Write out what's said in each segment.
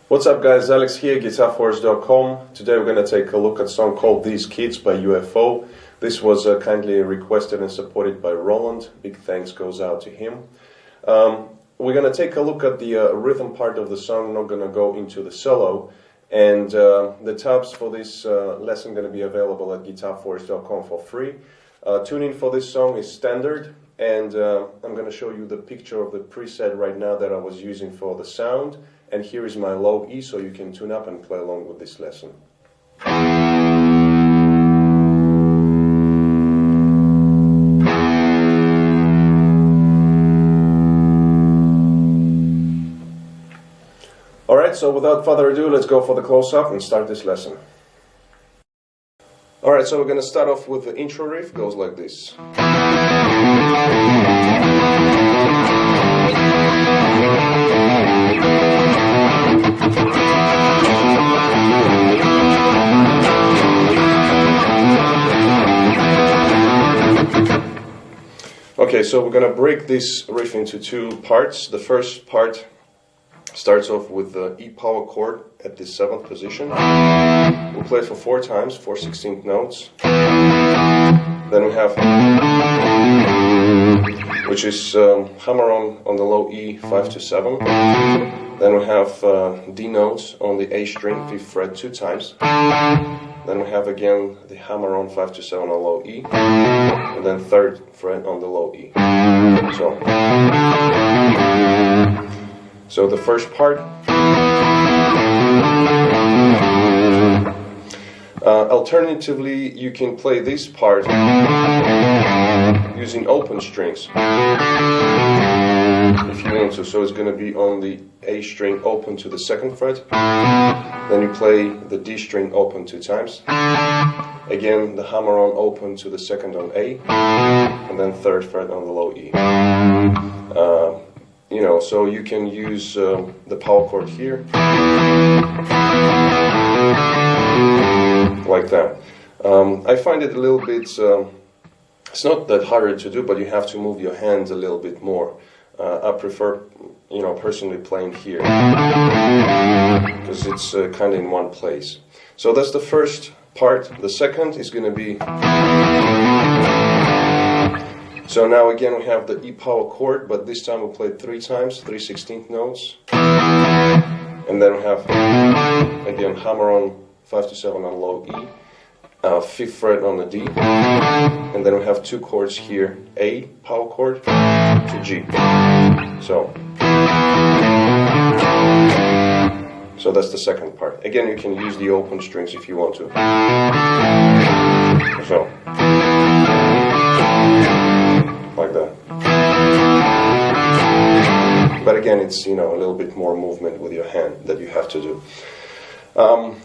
What's up guys, Alex here, GuitarForce.com. Today we're going to take a look at a song called These Kids by UFO. This was kindly requested and supported by Roland. Big thanks goes out to him. We're going to take a look at the rhythm part of the song, not going to go into the solo. And the tabs for this lesson are going to be available at GuitarForce.com for free. Tuning for this song is standard, and I'm going to show you the picture of the preset right now that I was using for the sound. And here is my low E, so you can tune up and play along with this lesson. Alright, so without further ado, let's go for the close-up and start this lesson. Alright, so we're going to start off with the intro riff. It goes like this. Okay, so we're going to break this riff into two parts. The first part starts off with the E power chord at the 7th position. We'll play it for 4 times, 4 16th notes. Then we have, which is hammer on the low E, 5 to 7. Then we have D notes on the A string, 5th fret 2 times. Then we have again the hammer on 5 to 7 on low E, and then 3rd fret on the low E. So the first part. Alternatively, you can play this part using open strings if you want to. So it's going to be on the A string open to the 2nd fret. Then you play the D string open 2 times. Again, the hammer on open to the 2nd on A, and then 3rd fret on the low E. So you can use the power chord here, like that. I find it a little bit, it's not that hard to do, but you have to move your hands a little bit more. I prefer, personally playing here, because it's kind of in one place. So that's the first part. The second is going to be, so now again we have the E power chord, but this time we play 3 times, 3 16th notes. And then we have, again, hammer on 5 to 7 on low E, 5th fret on the D, and then we have 2 chords here, A power chord to G. So that's the second part. Again, you can use the open strings if you want to. So, like that. But again, it's a little bit more movement with your hand that you have to do.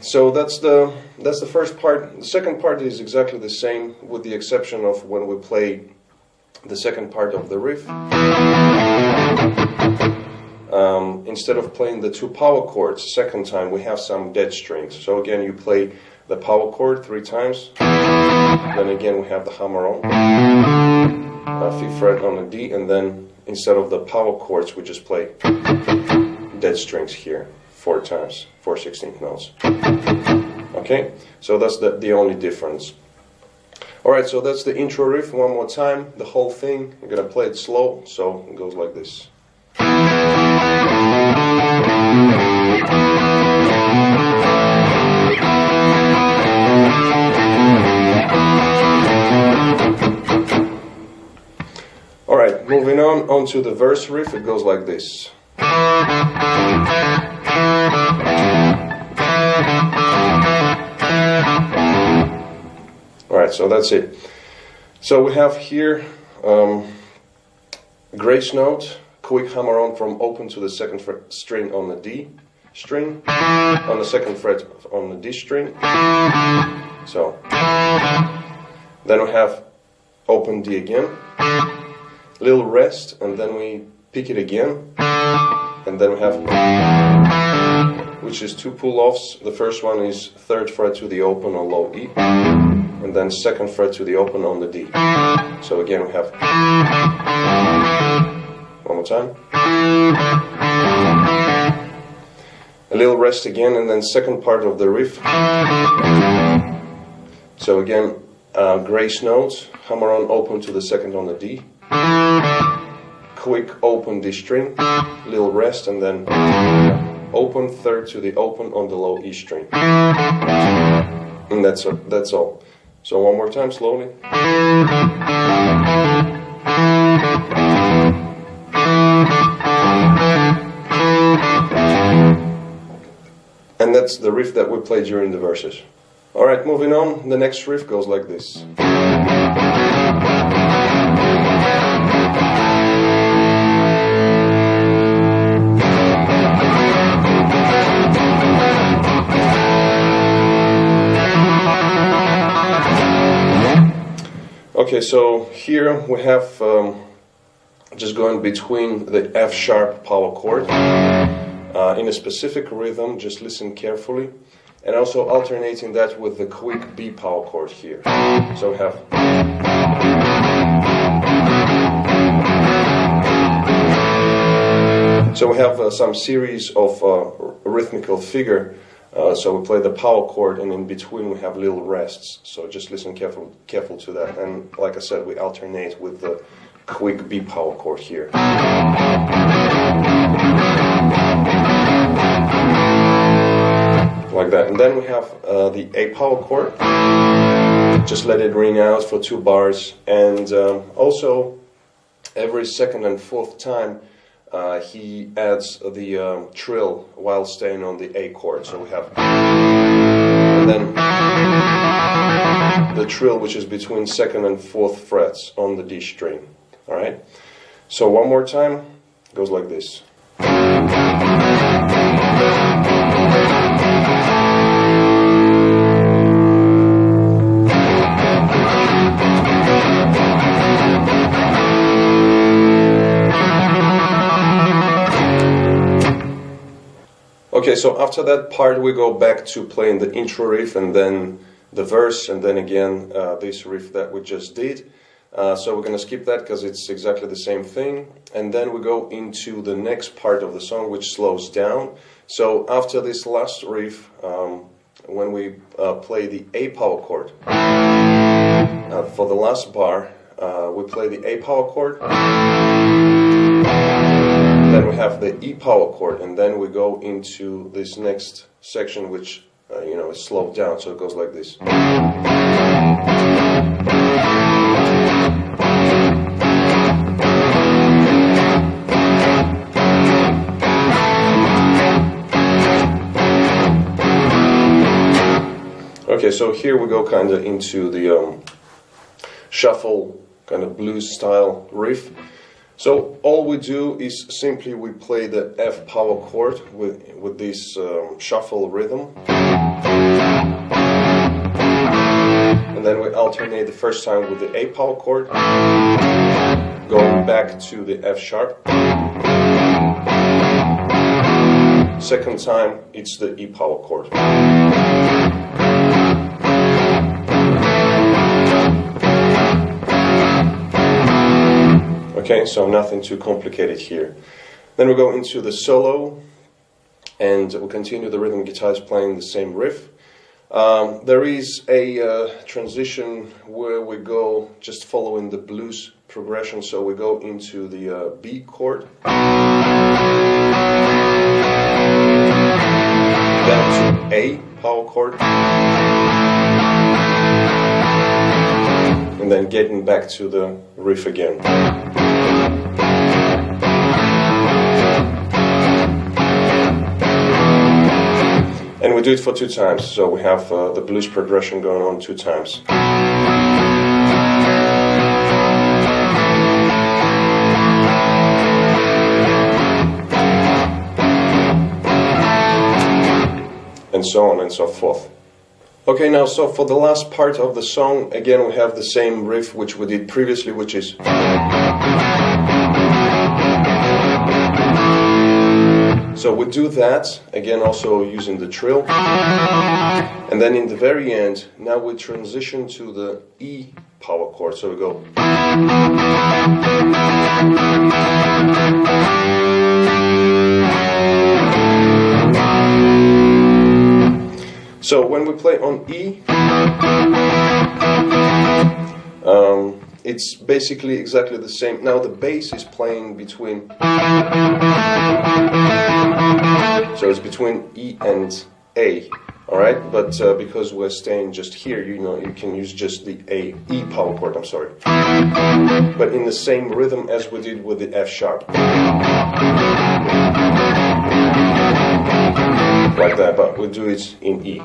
So that's the first part. The second part is exactly the same, with the exception of when we play the second part of the riff. Instead of playing the 2 power chords second time, we have some dead strings. So again, you play the power chord 3 times. Then again, we have the hammer on, 5th fret on the D, and then instead of the power chords, we just play dead strings here 4 times, 4 16th notes. Okay, so that's the only difference. Alright, so that's the intro riff. One more time, the whole thing. I'm going to play it slow, so it goes like this. Alright, moving on to the verse riff, it goes like this. Alright, so that's it. So we have here grace note, quick hammer on from open to the 2nd fret string on the D string, on the 2nd fret on the D string. So then we have open D again, little rest, and then we pick it again, and then we have, which is 2 pull-offs. The first one is 3rd fret to the open on low E, and then 2nd fret to the open on the D. So again we have, one more time, a little rest again, and then second part of the riff. So again, grace notes, hammer on open to the second on the D, quick open D string, little rest, and then open third to the open on the low E string. And that's all. So one more time, slowly. And that's the riff that we play during the verses. Alright, moving on, the next riff goes like this. Okay, so here we have just going between the F sharp power chord in a specific rhythm, just listen carefully, and also alternating that with the quick B power chord here. So we have some series of rhythmical figure. So we play the power chord, and in between we have little rests. So just listen careful to that. And like I said, we alternate with the quick B power chord here. Like that. And then we have the A power chord. Just let it ring out for 2 bars. And also, every second and fourth time, he adds the trill while staying on the A chord. So we have, and then the trill, which is between second and fourth frets on the D string. All right. So one more time, it goes like this. Okay, so after that part we go back to playing the intro riff and then the verse and then again this riff that we just did. So we're going to skip that because it's exactly the same thing. And then we go into the next part of the song, which slows down. So after this last riff, when we play the A power chord, for the last bar, we play the A power chord. Then we have the E power chord, and then we go into this next section, which is slowed down. So it goes like this. Okay, so here we go kind of into the shuffle, kind of blues style riff. So all we do is simply we play the F power chord with this shuffle rhythm. And then we alternate the first time with the A power chord, going back to the F sharp. Second time it's the E power chord. Okay, so nothing too complicated here. Then we go into the solo, and we'll continue the rhythm guitars playing the same riff. There is a transition where we go just following the blues progression, so we go into the B chord, then to A power chord, and then getting back to the riff again. And we do it for 2 times, so we have the blues progression going on 2 times. And so on and so forth. Okay, now so for the last part of the song, again we have the same riff which we did previously, which is... So we do that, again also using the trill, and then in the very end, now we transition to the E power chord, so we go. So when we play on E, it's basically exactly the same. Now the bass is playing between, so it's between E and A, alright? But because we're staying just here, you know, you can use just the E power chord, I'm sorry. But in the same rhythm as we did with the F sharp. Like that, but we'll do it in E.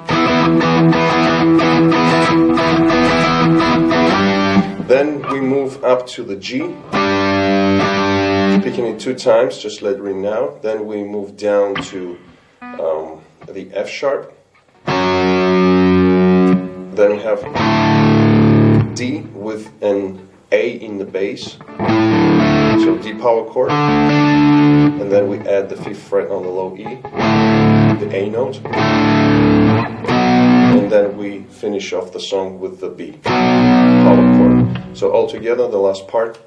Then we move up to the G, picking it 2 times, just let it ring now. Then we move down to the F sharp. Then we have D with an A in the bass, so D power chord. And then we add the 5th fret on the low E, the A note. And then we finish off the song with the B power chord. So all together, the last part.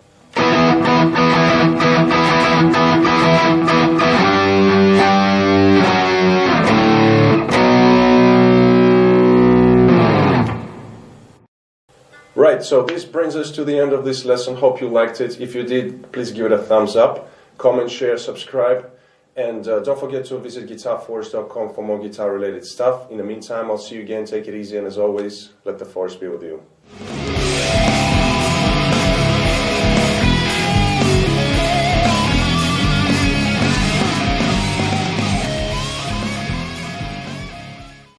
Right, so this brings us to the end of this lesson. Hope you liked it. If you did, please give it a thumbs up. Comment, share, subscribe. And don't forget to visit GuitarForce.com for more guitar-related stuff. In the meantime, I'll see you again. Take it easy, and as always, let the force be with you.